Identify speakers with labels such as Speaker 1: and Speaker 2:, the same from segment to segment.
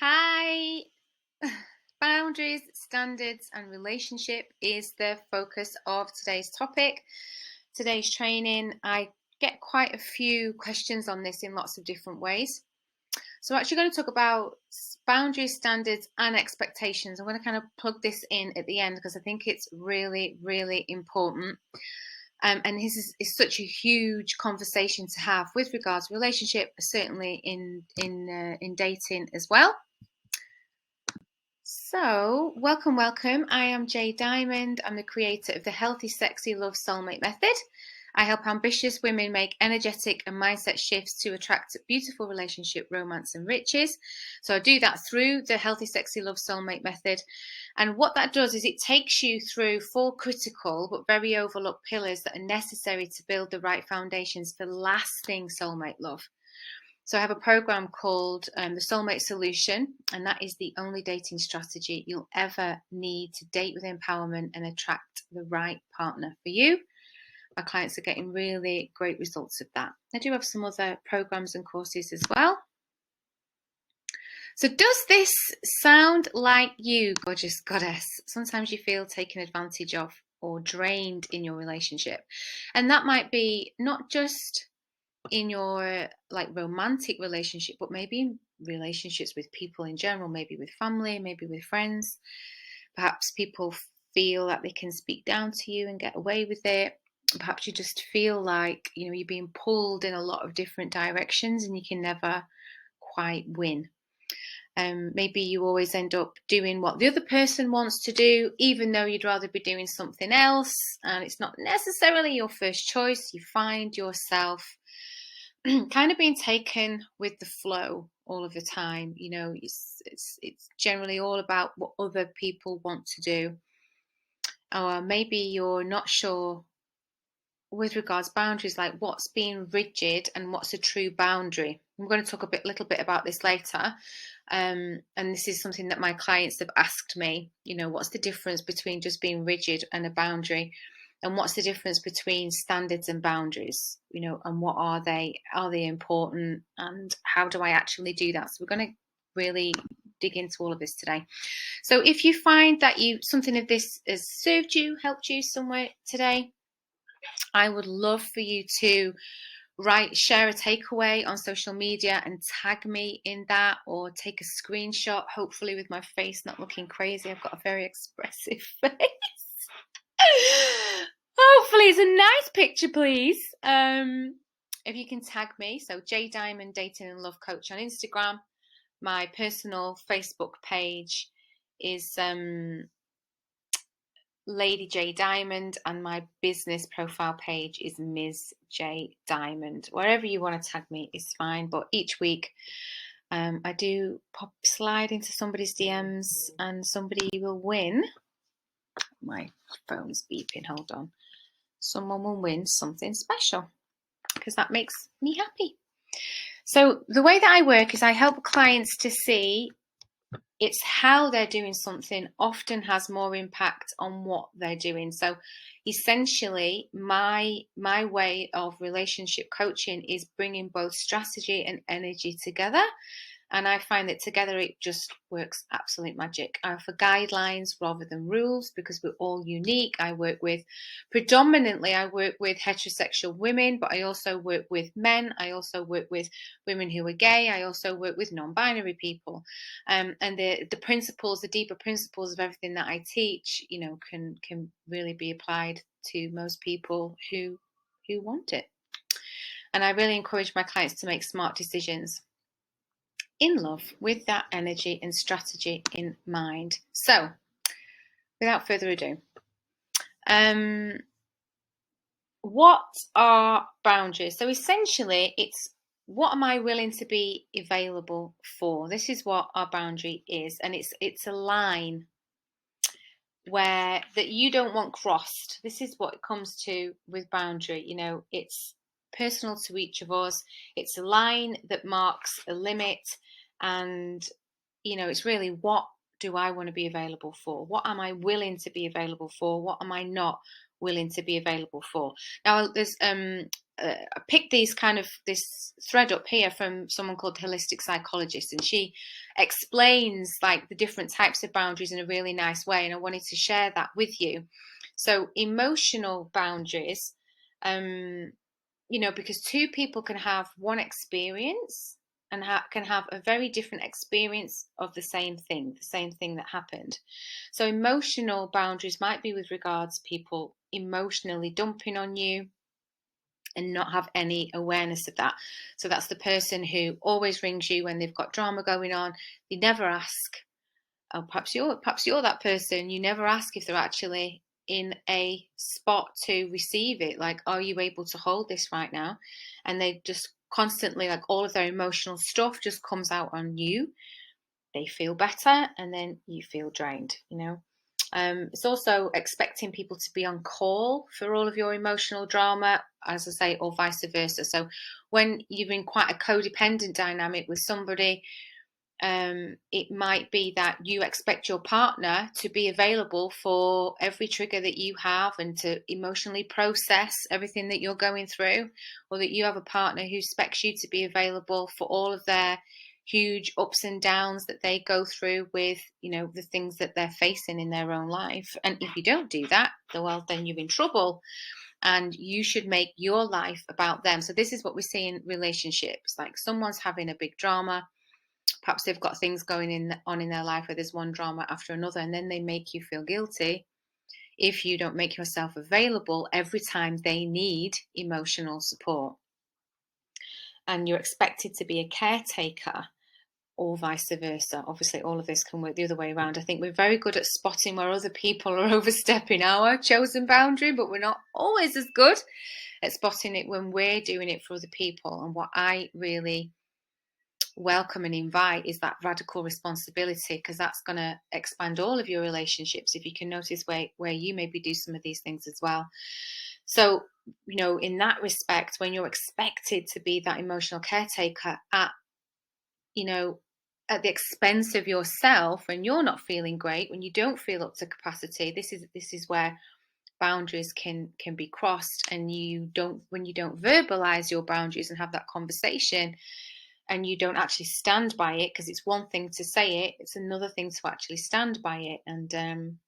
Speaker 1: Hi. Boundaries, standards, and relationship is the focus of today's topic. Today's training, I get quite a few questions on this in lots of different ways. So, I'm actually going to talk about boundaries, standards, and expectations. I'm going to kind of plug this in at the end because I think it's really, really important. And this is such a huge conversation to have with regards to relationship, certainly in dating as well. So, welcome. I am Jay Diamond. I'm the creator of the Healthy, Sexy Love Soulmate Method. I help ambitious women make energetic and mindset shifts to attract beautiful relationship, romance, and riches. So I do that through the Healthy, Sexy Love Soulmate Method. And what that does is it takes you through 4 critical but very overlooked pillars that are necessary to build the right foundations for lasting soulmate love. So I have a program called the Soulmate Solution, and that is the only dating strategy you'll ever need to date with empowerment and attract the right partner for you. My clients are getting really great results of that. I do have some other programs and courses as well. So does this sound like you, gorgeous goddess? Sometimes you feel taken advantage of or drained in your relationship. And that might be not just in your romantic relationship, but maybe in relationships with people in general, maybe with family, maybe with friends. Perhaps people feel that they can speak down to you and get away with it. Perhaps you just feel like you're being pulled in a lot of different directions and you can never quite win. Maybe you always end up doing what the other person wants to do, even though you'd rather be doing something else, and it's not necessarily your first choice. You find yourself kind of being taken with the flow all of the time. It's generally all about what other people want to do. Or maybe you're not sure with regards boundaries, like what's being rigid and what's a true boundary. I'm going to talk a little bit about this later. And this is something that my clients have asked me, what's the difference between just being rigid and a boundary? And what's the difference between standards and boundaries? And what are they? Are they important? And how do I actually do that? So we're going to really dig into all of this today. So if you find that something of this has served you, helped you somewhere today, I would love for you to share a takeaway on social media and tag me in that, or take a screenshot, hopefully with my face not looking crazy. I've got a very expressive face. Hopefully it's a nice picture, please. If you can tag me, so J Diamond Dating and Love Coach on Instagram. My personal Facebook page is Lady J Diamond, and my business profile page is Ms. J Diamond. Wherever you want to tag me is fine, but each week I do slide into somebody's DMs and somebody will win. My phone's beeping, hold on. Someone will win something special because that makes me happy. So the way that I work is I help clients to see it's how they're doing something often has more impact on what they're doing. So essentially, my way of relationship coaching is bringing both strategy and energy together. And I find that together it just works absolute magic. I offer guidelines rather than rules because we're all unique. Predominantly I work with heterosexual women, but I also work with men. I also work with women who are gay. I also work with non-binary people. And the principles, the deeper principles of everything that I teach, can really be applied to most people who want it. And I really encourage my clients to make smart decisions in love with that energy and strategy in mind. So, without further ado, what are boundaries? So essentially, it's what am I willing to be available for? This is what our boundary is, and it's a line that you don't want crossed. This is what it comes to with boundary. It's personal to each of us. It's a line that marks a limit. And, it's really, what do I want to be available for? What am I willing to be available for? What am I not willing to be available for? Now, there's I picked this thread up here from someone called Holistic Psychologist, and she explains like the different types of boundaries in a really nice way, and I wanted to share that with you. So emotional boundaries, because two people can have one experience and can have a very different experience of the same thing that happened. So emotional boundaries might be with regards people emotionally dumping on you and not have any awareness of that. So that's the person who always rings you when they've got drama going on. They never ask. Oh, perhaps you're that person. You never ask if they're actually in a spot to receive it. Like, are you able to hold this right now? And they just constantly, like, all of their emotional stuff just comes out on you. They feel better, and then you feel drained. It's also expecting people to be on call for all of your emotional drama, as I say, or vice versa. So when you're in quite a codependent dynamic with somebody, it might be that you expect your partner to be available for every trigger that you have and to emotionally process everything that you're going through, or that you have a partner who expects you to be available for all of their huge ups and downs that they go through with, the things that they're facing in their own life. And if you don't do that, well, then you're in trouble, and you should make your life about them. So this is what we see in relationships. Like, someone's having a big drama. Perhaps they've got things going on in their life where there's one drama after another, and then they make you feel guilty if you don't make yourself available every time they need emotional support. And you're expected to be a caretaker, or vice versa. Obviously, all of this can work the other way around. I think we're very good at spotting where other people are overstepping our chosen boundary, but we're not always as good at spotting it when we're doing it for other people. And what I really welcome and invite is that radical responsibility, because that's going to expand all of your relationships if you can notice where you maybe do some of these things as well. So, in that respect, when you're expected to be that emotional caretaker at the expense of yourself, and you're not feeling great, when you don't feel up to capacity, this is where boundaries can be crossed. And when you don't verbalize your boundaries and have that conversation, and you don't actually stand by it, because it's one thing to say it, it's another thing to actually stand by it. And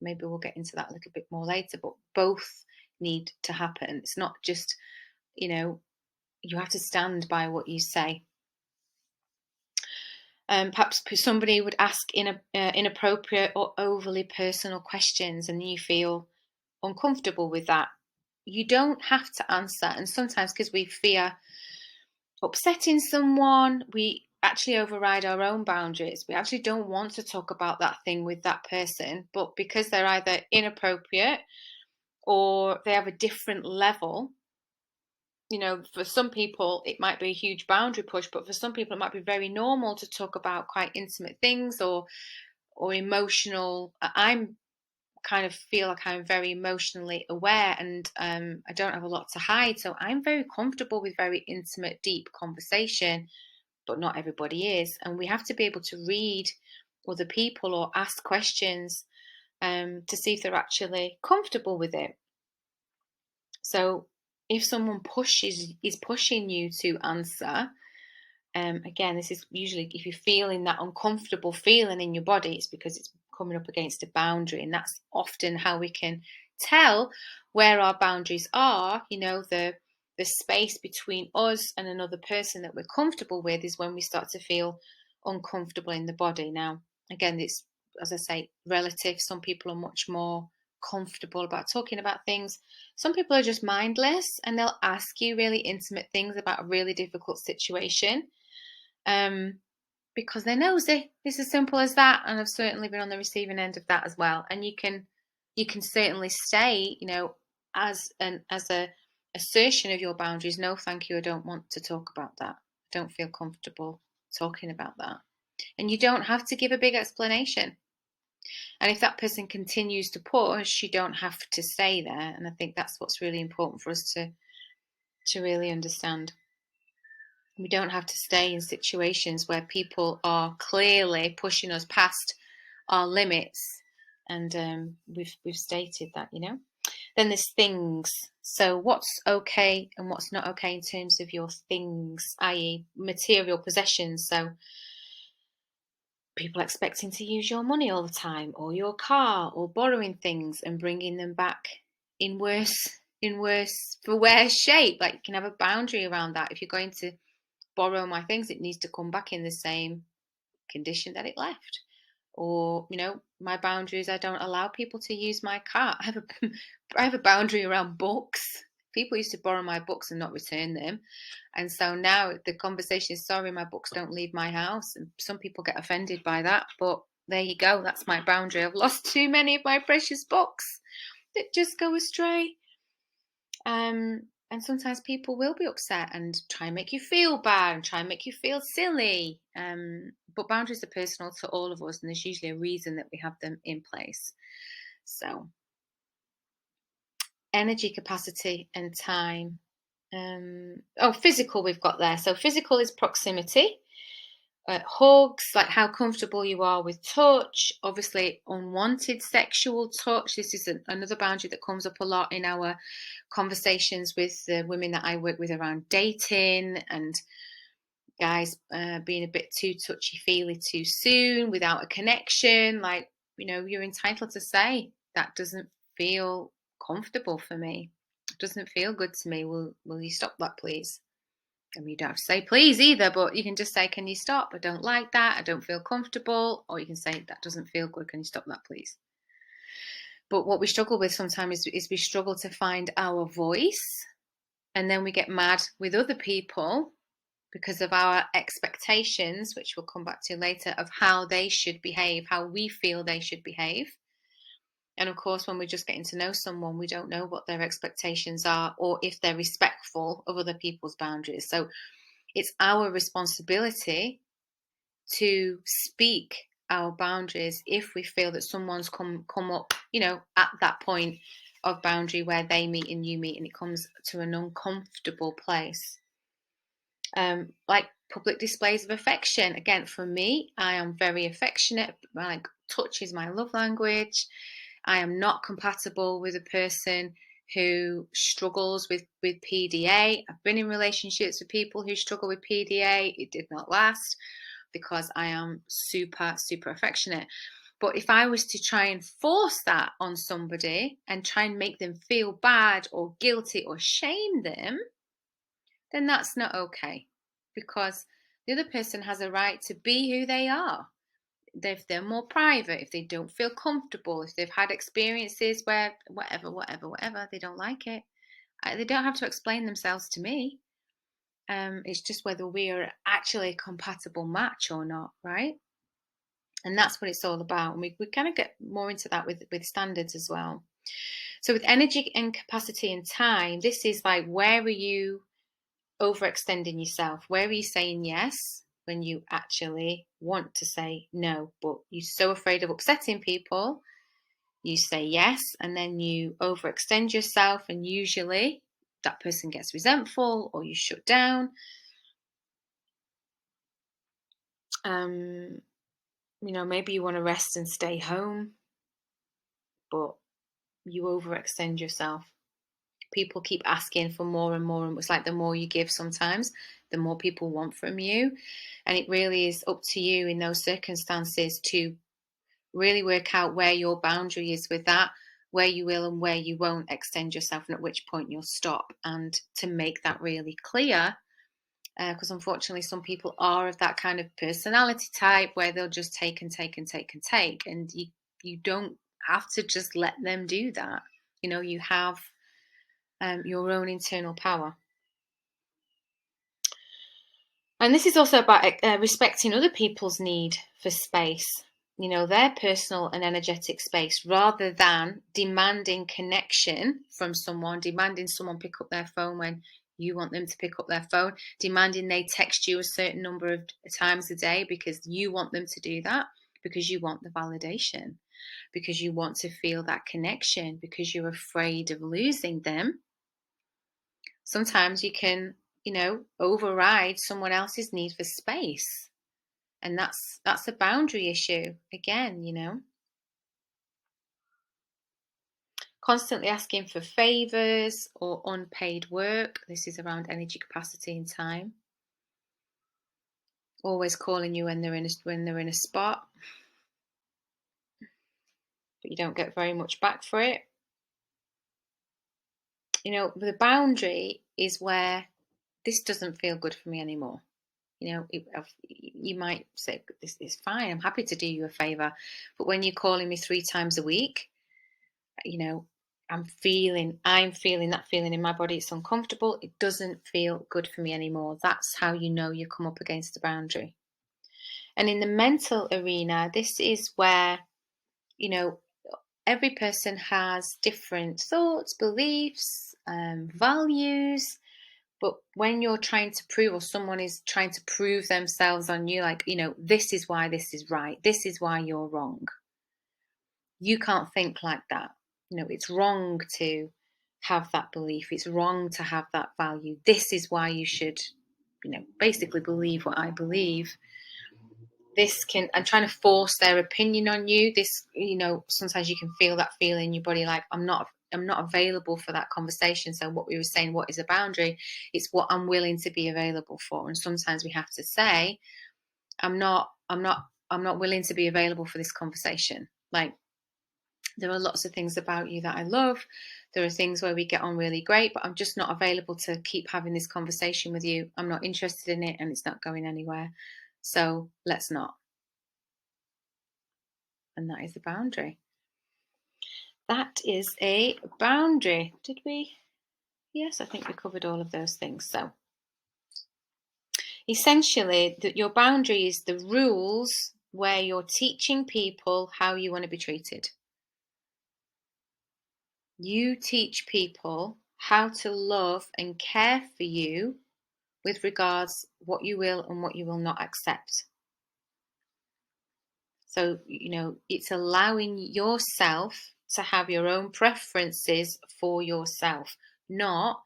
Speaker 1: maybe we'll get into that a little bit more later, but both need to happen. It's not just, you have to stand by what you say. Perhaps somebody would ask inappropriate or overly personal questions, and you feel uncomfortable with that. You don't have to answer. And sometimes, because we fear upsetting someone, we actually override our own boundaries. We actually don't want to talk about that thing with that person, but because they're either inappropriate or they have a different level, for some people it might be a huge boundary push, but for some people it might be very normal to talk about quite intimate things or emotional. I'm kind of feel like I'm very emotionally aware, and I don't have a lot to hide, so I'm very comfortable with very intimate, deep conversation, but not everybody is. And we have to be able to read other people or ask questions to see if they're actually comfortable with it. So if someone is pushing you to answer, again, this is usually if you're feeling that uncomfortable feeling in your body, it's because it's coming up against a boundary. And that's often how we can tell where our boundaries are. The space between us and another person that we're comfortable with is when we start to feel uncomfortable in the body. Now, again, it's, as I say, relative. Some people are much more comfortable about talking about things. Some people are just mindless, and they'll ask you really intimate things about a really difficult situation because they're nosy. It's as simple as that. And I've certainly been on the receiving end of that as well. And you can certainly say, as a assertion of your boundaries, no, thank you, I don't want to talk about that. I don't feel comfortable talking about that. And you don't have to give a big explanation. And if that person continues to push, you don't have to stay there. And I think that's what's really important for us to really understand. We don't have to stay in situations where people are clearly pushing us past our limits. And we've stated that, Then there's things. So what's okay and what's not okay in terms of your things, i.e. material possessions. So people expecting to use your money all the time, or your car, or borrowing things and bringing them back in worse shape. Like, you can have a boundary around that. If you're going to borrow my things, it needs to come back in the same condition that it left. Or, my boundary is I don't allow people to use my car. I have a boundary around books. People used to borrow my books and not return them. And so now the conversation is, sorry, my books don't leave my house. And some people get offended by that. But there you go. That's my boundary. I've lost too many of my precious books that just go astray. And sometimes people will be upset and try and make you feel bad and try and make you feel silly. But boundaries are personal to all of us, and there's usually a reason that we have them in place. So, energy capacity and time. Physical we've got there. So physical is proximity. Hugs, like how comfortable you are with touch. Obviously, unwanted sexual touch. This is another boundary that comes up a lot in our conversations with the women that I work with around dating, and guys being a bit too touchy-feely too soon without a connection. Like, you're entitled to say, that doesn't feel comfortable for me. It doesn't feel good to me. Will you stop that, please? I mean, you don't have to say please either, but you can just say, can you stop? I don't like that. I don't feel comfortable. Or you can say, that doesn't feel good. Can you stop that, please? But what we struggle with sometimes is we struggle to find our voice, and then we get mad with other people because of our expectations, which we'll come back to later, of how they should behave, how we feel they should behave. And of course, when we're just getting to know someone, we don't know what their expectations are or if they're respectful of other people's boundaries. So it's our responsibility to speak our boundaries if we feel that someone's come up, at that point of boundary where they meet and you meet, and it comes to an uncomfortable place. Like public displays of affection. Again, for me, I am very affectionate. Like, touch is my love language. I am not compatible with a person who struggles with PDA. I've been in relationships with people who struggle with PDA. It did not last because I am super, super affectionate. But if I was to try and force that on somebody and try and make them feel bad or guilty or shame them, then that's not okay, because the other person has a right to be who they are. If they're more private, if they don't feel comfortable, if they've had experiences where whatever, they don't like it, they don't have to explain themselves to me. It's just whether we are actually a compatible match or not, right? And that's what it's all about. And we kind of get more into that with standards as well. So with energy and capacity and time, this is like, where are you overextending yourself? Where are you saying yes when you actually want to say no, but you're so afraid of upsetting people, you say yes, and then you overextend yourself, and usually that person gets resentful or you shut down. Maybe you want to rest and stay home, but you overextend yourself. People keep asking for more and more, and it's like the more you give sometimes, the more people want from you. And it really is up to you in those circumstances to really work out where your boundary is with that, where you will and where you won't extend yourself, and at which point you'll stop. And to make that really clear, because unfortunately some people are of that kind of personality type where they'll just take and take and take and take, and you don't have to just let them do that. You have your own internal power. And this is also about respecting other people's need for space, their personal and energetic space, rather than demanding connection from someone, demanding someone pick up their phone when you want them to pick up their phone, demanding they text you a certain number of times a day because you want them to do that, because you want the validation, because you want to feel that connection, because you're afraid of losing them. Sometimes you can, override someone else's need for space. And that's a boundary issue again, Constantly asking for favors or unpaid work. This is around energy capacity and time. Always calling you when they're in a spot, but you don't get very much back for it. The boundary is where this doesn't feel good for me anymore. You might say, this is fine, I'm happy to do you a favor, but when you're calling me 3 times a week, I'm feeling that feeling in my body. It's uncomfortable. It doesn't feel good for me anymore. That's how you come up against a boundary. And in the mental arena, this is where, every person has different thoughts, beliefs, values. But when you're trying to prove, or someone is trying to prove themselves on you, like, this is why this is right, this is why you're wrong. You can't think like that. It's wrong to have that belief. It's wrong to have that value. This is why you should, basically believe what I believe. I'm trying to force their opinion on you. Sometimes you can feel that feeling in your body, like, I'm not available for that conversation. So what we were saying, what is a boundary? It's what I'm willing to be available for. And sometimes we have to say, I'm not willing to be available for this conversation. Like, there are lots of things about you that I love. There are things where we get on really great, but I'm just not available to keep having this conversation with you. I'm not interested in it, and it's not going anywhere. So let's not. And that is a boundary. That is a boundary. Did we? Yes, I think we covered all of those things. So essentially, your boundary is the rules where you're teaching people how you want to be treated. You teach people how to love and care for you with regards what you will and what you will not accept. So, it's allowing yourself to have your own preferences for yourself, not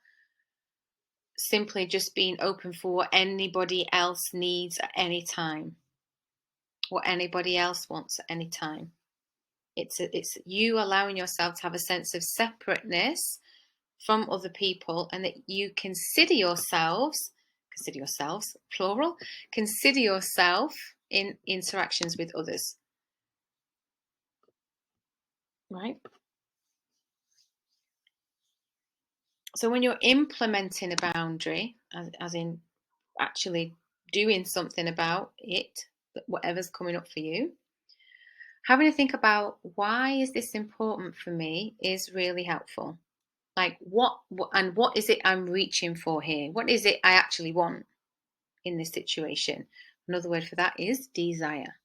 Speaker 1: simply just being open for what anybody else needs at any time, what anybody else wants at any time. It's you allowing yourself to have a sense of separateness from other people, and that you consider yourself, plural, consider yourself in interactions with others. Right? So when you're implementing a boundary, as in actually doing something about it, whatever's coming up for you, having to think about, why is this important for me, is really helpful. Like, what is it I'm reaching for here? What is it I actually want in this situation? Another word for that is desire.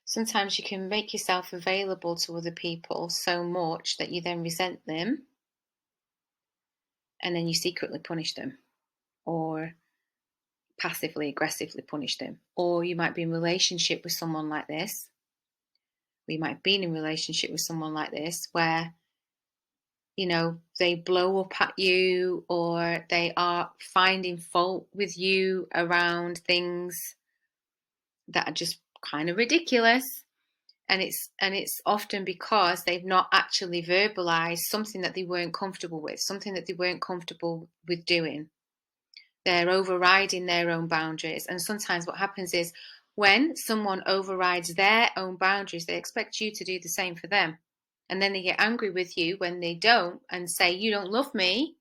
Speaker 1: Sometimes you can make yourself available to other people so much that you then resent them, and then you secretly punish them, or passively aggressively punish them. Or you might be in relationship with someone like this. We might have been in relationship with someone like this where, they blow up at you, or they are finding fault with you around things that are just kind of ridiculous. And it's often because they've not actually verbalized something that they weren't comfortable with, something that they weren't comfortable with doing. They're overriding their own boundaries. And sometimes what happens is, when someone overrides their own boundaries, they expect you to do the same for them. And then they get angry with you when they don't, and say, you don't love me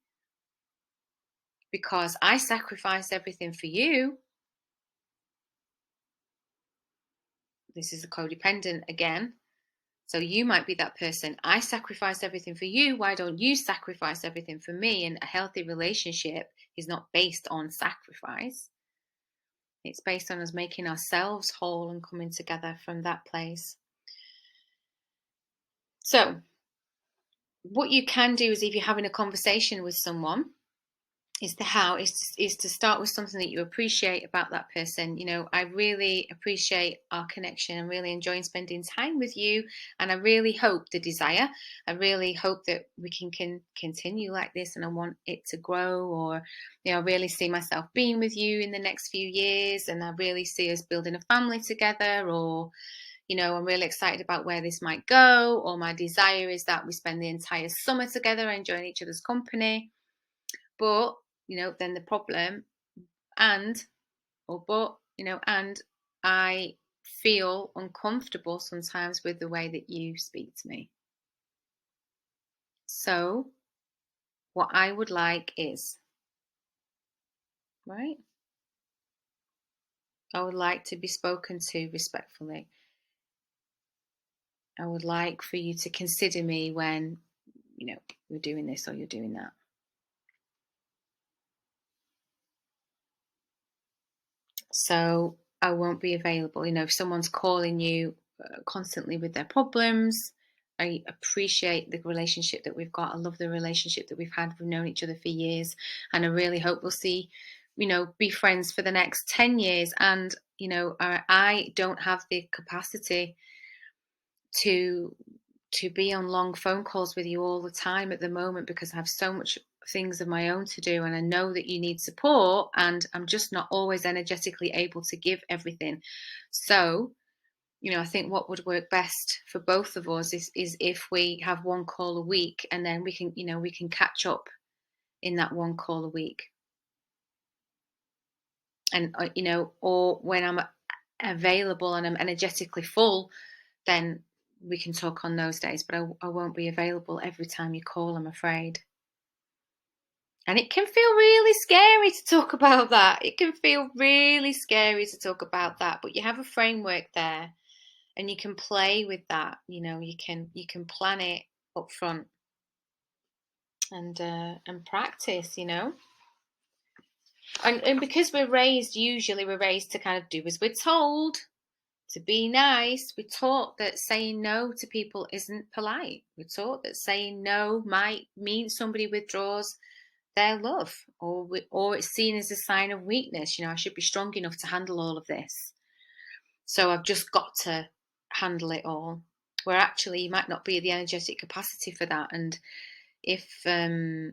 Speaker 1: because I sacrificed everything for you. This is a codependent again. So you might be that person. I sacrificed everything for you. Why don't you sacrifice everything for me? And a healthy relationship is not based on sacrifice. It's based on us making ourselves whole and coming together from that place. So what you can do is, if you're having a conversation with someone is the how is to start with something that you appreciate about that person. I really appreciate our connection. I'm really enjoying spending time with you, and I really hope I really hope that we can continue like this, and I want it to grow. Or I really see myself being with you in the next few years, and I really see us building a family together. Or I'm really excited about where this might go. Or my desire is that we spend the entire summer together enjoying each other's company. But then the problem, and or but and I feel uncomfortable sometimes with the way that you speak to me. So what I would like is, right, I would like to be spoken to respectfully. I would like for you to consider me when you're doing this or you're doing that. So I won't be available. If someone's calling you constantly with their problems, I appreciate the relationship that we've got. I love the relationship that we've had. We've known each other for years, and I really hope we'll be friends for the next 10 years. And I don't have the capacity to be on long phone calls with you all the time at the moment, because I have so much things of my own to do, and I know that you need support, and I'm just not always energetically able to give everything. So I think what would work best for both of us is if we have one call a week, and then we can catch up in that one call a week. And or when I'm available and I'm energetically full, then we can talk on those days. But I won't be available every time you call, I'm afraid. And it can feel really scary to talk about that. It can feel really scary to talk about that. But you have a framework there, and you can play with that. You can plan it up front and practice. And because usually we're raised to kind of do as we're told, to be nice. We're taught that saying no to people isn't polite. We're taught that saying no might mean somebody withdraws their love, or it's seen as a sign of weakness. I should be strong enough to handle all of this, so I've just got to handle it all. Where actually you might not be the energetic capacity for that. And if you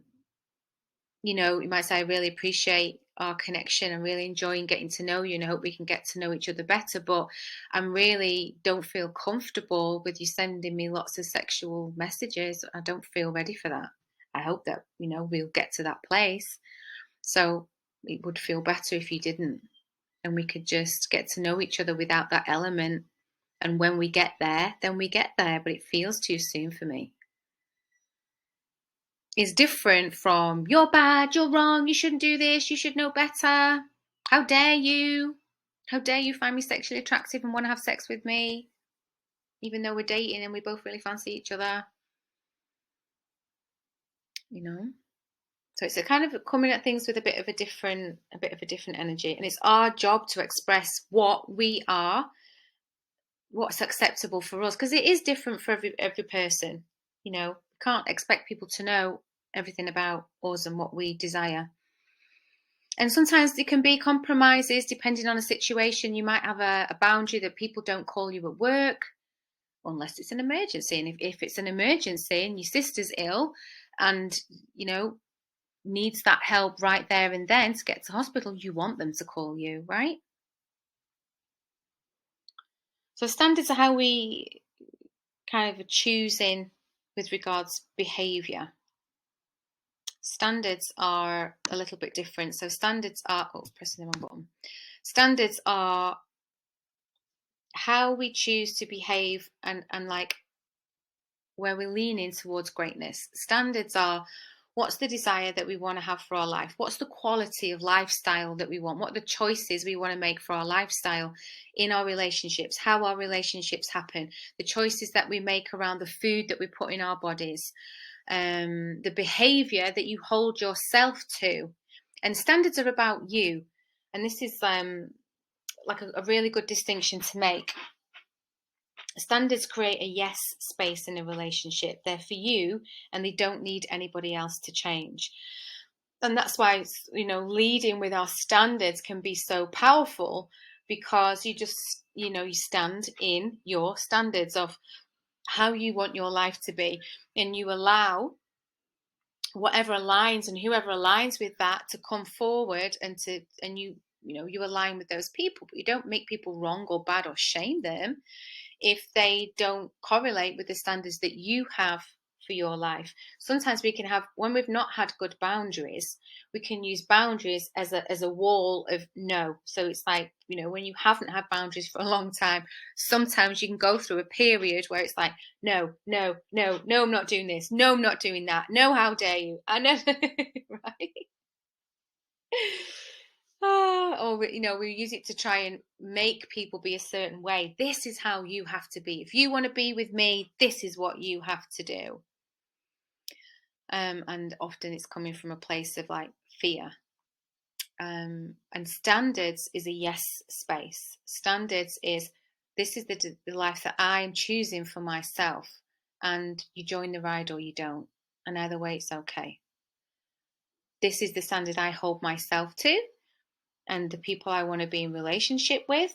Speaker 1: might say, I really appreciate our connection. I'm really enjoying getting to know you, and I hope we can get to know each other better. But I really don't feel comfortable with you sending me lots of sexual messages. I don't feel ready for that. I hope that, we'll get to that place. So it would feel better if you didn't. And we could just get to know each other without that element. And when we get there, then we get there. But it feels too soon for me. Is different from you're bad, you're wrong, you shouldn't do this, you should know better. How dare you? How dare you find me sexually attractive and want to have sex with me, even though we're dating and we both really fancy each other? So it's a kind of coming at things with a bit of a different energy, and it's our job to express what we are, what's acceptable for us, because it is different for every person. We can't expect people to know everything about us and what we desire. And sometimes there can be compromises depending on a situation. You might have a boundary that people don't call you at work unless it's an emergency. And if it's an emergency and your sister's ill and, needs that help right there and then to get to hospital, you want them to call you, right? So standards are how we kind of are choosing with regards behaviour. Standards are a little bit different. So standards are, pressing the wrong button. Standards are how we choose to behave and like where we're leaning towards greatness. Standards are what's the desire that we want to have for our life? What's the quality of lifestyle that we want? What are the choices we want to make for our lifestyle in our relationships? How our relationships happen? The choices that we make around the food that we put in our bodies? The behavior that you hold yourself to. And standards are about you. And this is like a really good distinction to make. Standards create a yes space in a relationship. They're for you, and they don't need anybody else to change. And that's why, leading with our standards can be so powerful, because you just, you stand in your standards of how you want your life to be, and you allow whatever aligns and whoever aligns with that to come forward, and you align with those people, but you don't make people wrong or bad or shame them if they don't correlate with the standards that you have for your life. Sometimes we can have, when we've not had good boundaries, we can use boundaries as a wall of no. So it's like, when you haven't had boundaries for a long time, sometimes you can go through a period where it's like, no, no, no, no, I'm not doing this. No, I'm not doing that. No, how dare you? I know, right? Or we use it to try and make people be a certain way. This is how you have to be. If you want to be with me, this is what you have to do. And often it's coming from a place of like fear. And standards is a yes space. Standards is, this is the life that I'm choosing for myself, and you join the ride or you don't, and either way it's okay. This is the standard I hold myself to, and the people I want to be in relationship with.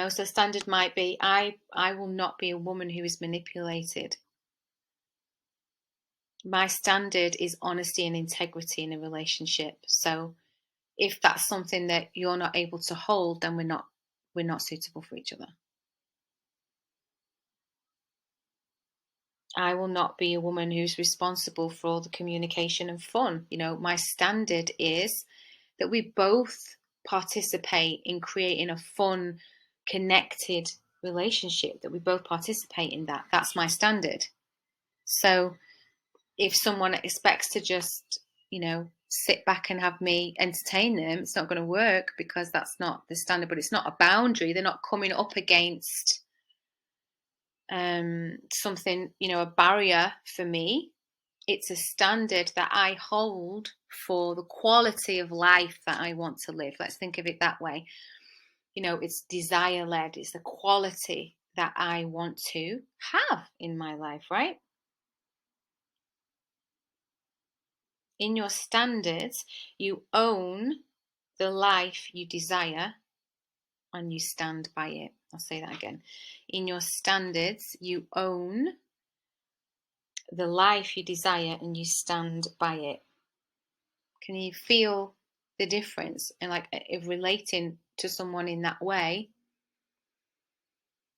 Speaker 1: So standard might be, I will not be a woman who is manipulated. My standard is honesty and integrity in a relationship. So if that's something that you're not able to hold, then we're not suitable for each other. I will not be a woman who's responsible for all the communication and fun. My standard is that we both participate in creating a fun, connected relationship, that we both participate in that. That's my standard. So if someone expects to just, sit back and have me entertain them, it's not going to work, because that's not the standard. But it's not a boundary. They're not coming up against something, a barrier for me. It's a standard that I hold for the quality of life that I want to live. Let's think of it that way. It's desire led. It's the quality that I want to have in my life, right? In your standards, you own the life you desire, and you stand by it. I'll say that again. In your standards, you own the life you desire, and you stand by it. Can you feel the difference? And like, if relating to someone in that way,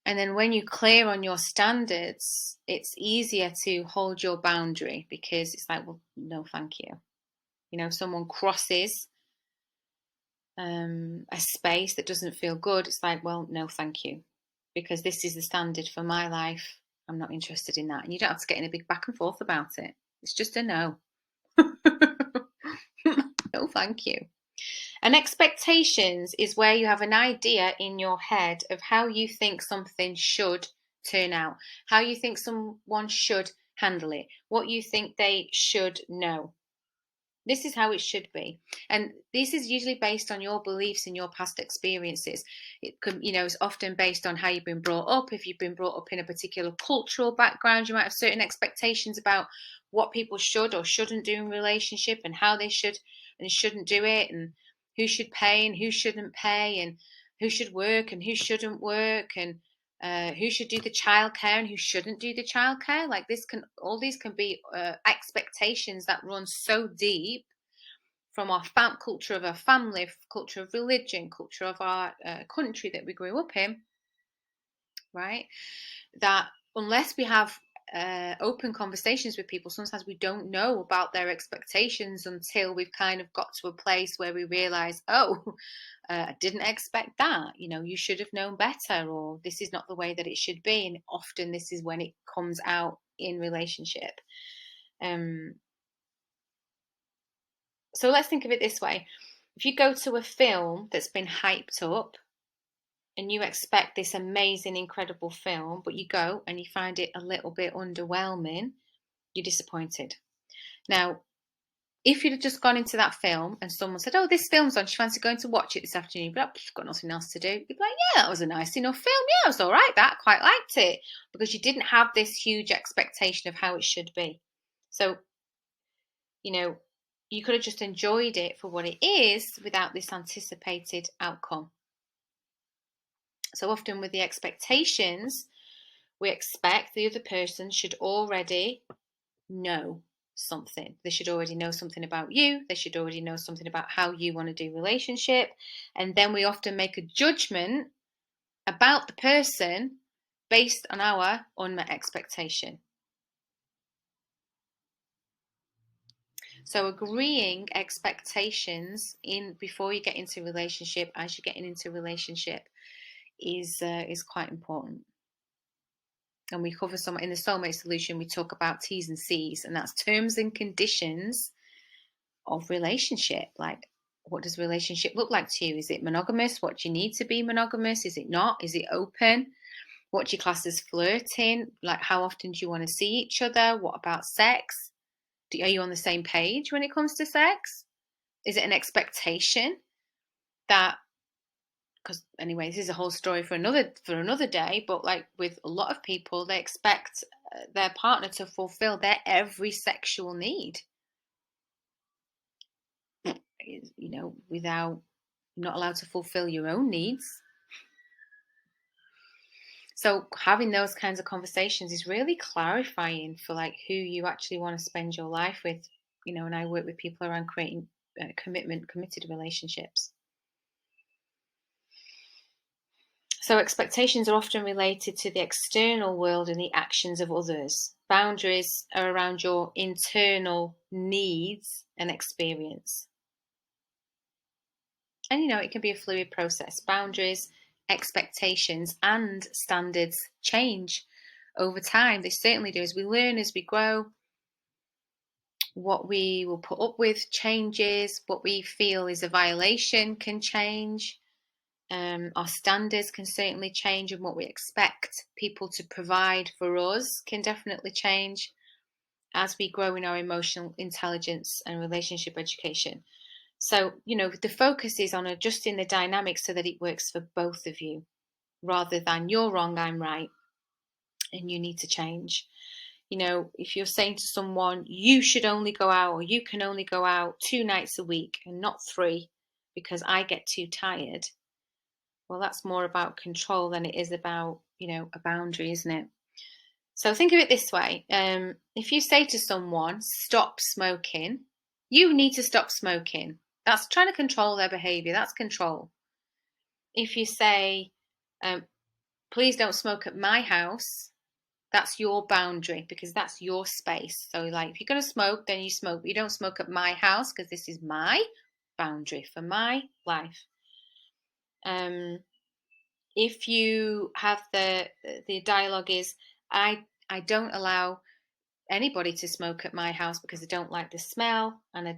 Speaker 1: and then when you're clear on your standards, it's easier to hold your boundary, because it's like, well, no, thank you. If someone crosses a space that doesn't feel good, it's like, well, no, thank you, because this is the standard for my life. I'm not interested in that. And you don't have to get in a big back and forth about it. It's just a no. No, thank you. And expectations is where you have an idea in your head of how you think something should turn out, how you think someone should handle it, what you think they should know. This is how it should be. And this is usually based on your beliefs and your past experiences. It could, it's often based on how you've been brought up. If you've been brought up in a particular cultural background, you might have certain expectations about what people should or shouldn't do in a relationship, and how they should and shouldn't do it, and who should pay and who shouldn't pay, and who should work and who shouldn't work, and who should do the childcare and who shouldn't do the childcare. Like, all these can be expectations that run so deep from our culture of our family, culture of religion, culture of our country that we grew up in, right? That unless we have open conversations with people, sometimes we don't know about their expectations until we've kind of got to a place where we realize, oh, I didn't expect that. You should have known better, or this is not the way that it should be. And often this is when it comes out in relationship. So let's think of it this way. If you go to a film that's been hyped up, and you expect this amazing, incredible film, but you go and you find it a little bit underwhelming, you're disappointed. Now, if you'd have just gone into that film and someone said, oh, this film's on, do you fancy going to watch it this afternoon? You'd be like, I've got nothing else to do. You'd be like, yeah, that was a nice enough film. Yeah, it was all right. That, quite liked it. Because you didn't have this huge expectation of how it should be. So, you could have just enjoyed it for what it is without this anticipated outcome. So often with the expectations, we expect the other person should already know something. They should already know something about you. They should already know something about how you want to do relationship. And then we often make a judgment about the person based on our unmet expectation. So agreeing expectations in before you get into a relationship, as you're getting into a relationship, is quite important. And we cover some in the soulmate solution. We talk about T's and C's, and that's terms and conditions of relationship. Like, what does relationship look like to you? Is it monogamous? What do you need to be monogamous? Is it not? Is it open? What do you class as flirting? Like, how often do you want to see each other? What about sex? Are you on the same page when it comes to sex? Is it an expectation that, because anyway, this is a whole story for another day, but like with a lot of people, they expect their partner to fulfill their every sexual need, without not allowed to fulfill your own needs. So having those kinds of conversations is really clarifying for like who you actually want to spend your life with. And I work with people around creating committed relationships. So expectations are often related to the external world and the actions of others. Boundaries are around your internal needs and experience. And it can be a fluid process. Boundaries, expectations, and standards change over time. They certainly do. As we learn, as we grow, what we will put up with changes. What we feel is a violation can change. Our standards can certainly change, and what we expect people to provide for us can definitely change as we grow in our emotional intelligence and relationship education. So, the focus is on adjusting the dynamics so that it works for both of you, rather than you're wrong, I'm right, and you need to change. If you're saying to someone, you should only go out, or you can only go out 2 nights a week and not 3 because I get too tired, well, that's more about control than it is about, a boundary, isn't it? So think of it this way. If you say to someone, stop smoking, you need to stop smoking. That's trying to control their behavior. That's control. If you say, please don't smoke at my house, that's your boundary because that's your space. So like, if you're going to smoke, then you smoke. But you don't smoke at my house because this is my boundary for my life. If you have the dialogue is, I don't allow anybody to smoke at my house because I don't like the smell and I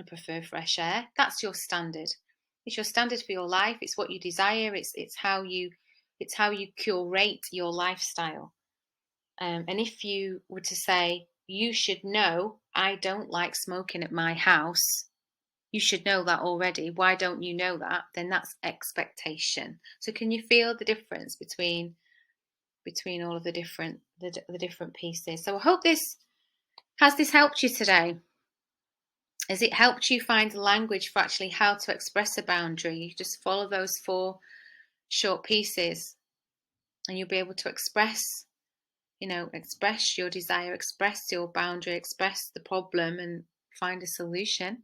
Speaker 1: prefer fresh air. That's your standard. It's your standard for your life. It's what you desire. It's how you curate your lifestyle. And if you were to say, you should know I don't like smoking at my house, you should know that already. Why don't you know that? Then that's expectation. So can you feel the difference between all of the different pieces? So I hope this helped you today. Has it helped you find language for actually how to express a boundary? You just follow those 4 short pieces and you'll be able to express your desire, express your boundary, express the problem and find a solution.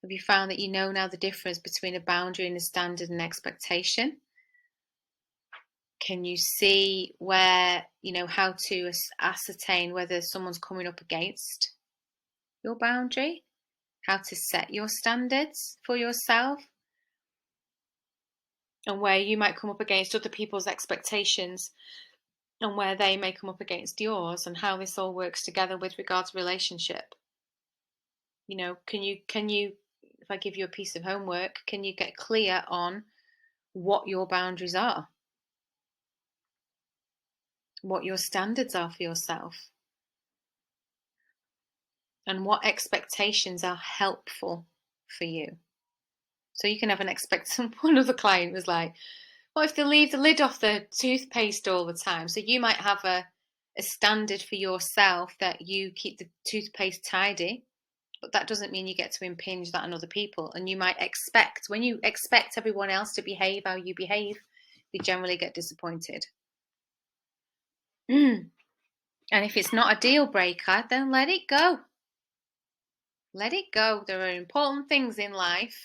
Speaker 1: Have you found that you know now the difference between a boundary and a standard and expectation? Can you see where, how to ascertain whether someone's coming up against your boundary? How to set your standards for yourself? And where you might come up against other people's expectations and where they may come up against yours, and how this all works together with regards to relationship. Can you, if I give you a piece of homework, can you get clear on what your boundaries are? What your standards are for yourself? And what expectations are helpful for you? So you can have an expectation. One other client was like, what if they leave the lid off the toothpaste all the time? So you might have a standard for yourself that you keep the toothpaste tidy But that doesn't mean you get to impinge that on other people. And you might expect, when you expect everyone else to behave how you behave, you generally get disappointed. And if it's not a deal breaker, then let it go. Let it go. There are important things in life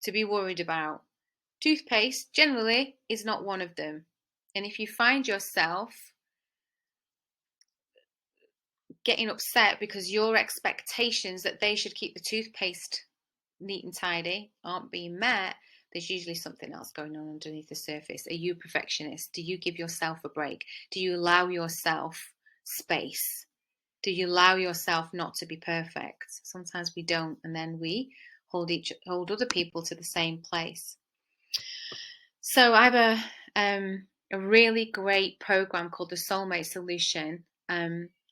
Speaker 1: to be worried about. Toothpaste generally is not one of them. And if you find yourself getting upset because your expectations that they should keep the toothpaste neat and tidy aren't being met, there's usually something else going on underneath the surface. Are you a perfectionist? Do you give yourself a break? Do you allow yourself space? Do you allow yourself not to be perfect? Sometimes we don't, and then we hold other people to the same place. So I have a really great program called the Soulmate Solution,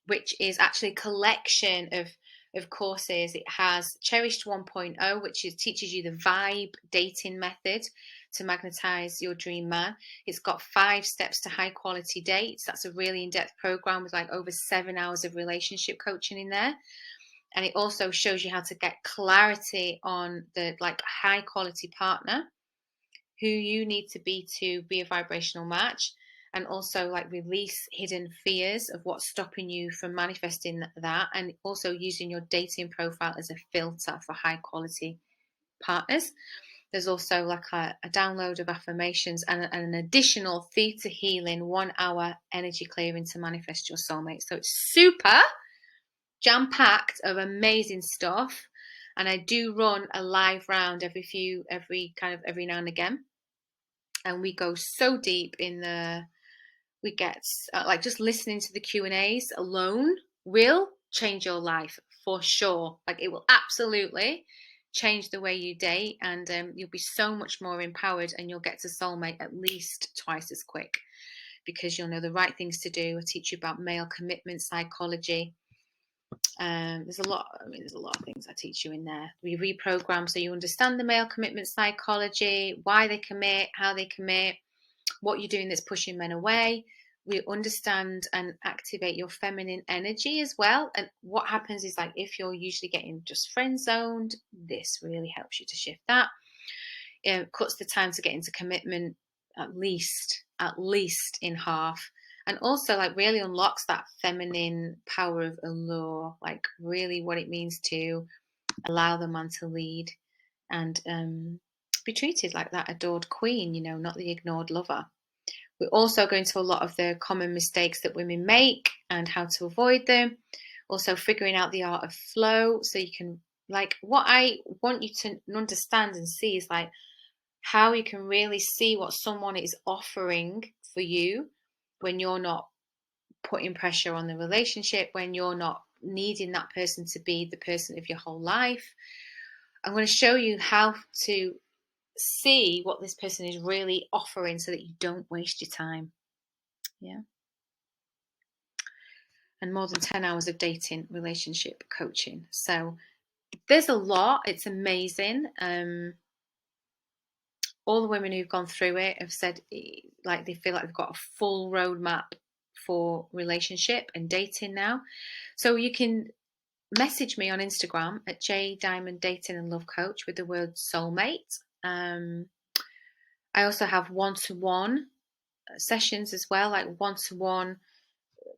Speaker 1: which is actually a collection of courses. It has Cherished 1.0, which teaches you the vibe dating method to magnetize your dream man. It's got 5 steps to high quality dates. That's a really in-depth program with like over 7 hours of relationship coaching in there. And it also shows you how to get clarity on the like high quality partner, who you need to be a vibrational match, and also like release hidden fears of what's stopping you from manifesting that, and also using your dating profile as a filter for high quality partners. There's also like a download of affirmations and an additional theta healing 1 hour energy clearing to manifest your soulmate. So it's super jam-packed of amazing stuff. And I do run a live round every now and again. And we go so deep we get like just listening to the Q&As alone will change your life for sure. Like it will absolutely change the way you date, and you'll be so much more empowered, and you'll get to soulmate at least twice as quick because you'll know the right things to do. I teach you about male commitment psychology. There's a lot of things I teach you in there. We reprogram so you understand the male commitment psychology, why they commit, how they commit, what you're doing that's pushing men away. We understand and activate your feminine energy as well. And what happens is, like, if you're usually getting just friend zoned, this really helps you to shift that. It cuts the time to get into commitment at least in half. And also like really unlocks that feminine power of allure, like really what it means to allow the man to lead and be treated like that adored queen, you know, not the ignored lover. We're also going to a lot of the common mistakes that women make and how to avoid them. Also figuring out the art of flow, so you can, like, what I want you to understand and see is like how you can really see what someone is offering for you when you're not putting pressure on the relationship, when you're not needing that person to be the person of your whole life. I'm going to show you how to see what this person is really offering so that you don't waste your time. Yeah. And more than 10 hours of dating relationship coaching. So there's a lot. It's amazing. All the women who've gone through it have said like they feel like they've got a full roadmap for relationship and dating now. So you can message me on Instagram at JDiamond Dating and Love Coach with the word soulmate. I also have one-to-one sessions as well, like one-to-one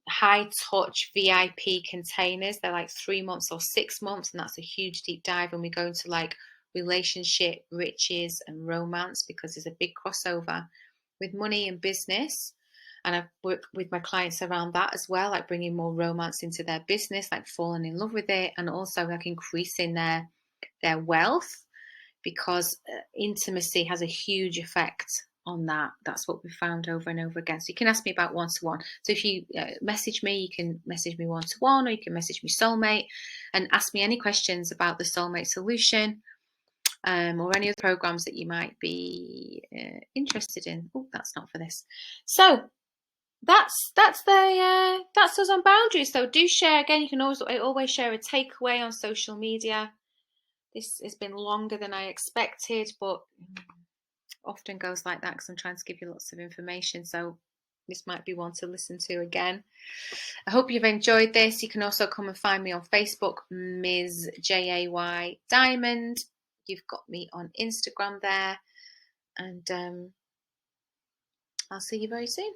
Speaker 1: high touch VIP containers. They're like 3 months or 6 months, and that's a huge deep dive, and we go into like relationship, riches and romance, because there's a big crossover with money and business. And I've worked with my clients around that as well, like bringing more romance into their business, like falling in love with it, and also like increasing their wealth, because intimacy has a huge effect on that. That's what we found over and over again. So you can ask me about one-to-one. So if you message me, you can message me one-to-one, or you can message me soulmate and ask me any questions about the Soulmate Solution, or any other programs that you might be interested in. Oh, that's not for this. So that's us on boundaries. So do share. Again, you can always share a takeaway on social media. This has been longer than I expected, but often goes like that because I'm trying to give you lots of information. So this might be one to listen to again. I hope you've enjoyed this. You can also come and find me on Facebook, Ms. Jay Diamond. You've got me on Instagram there. And I'll see you very soon.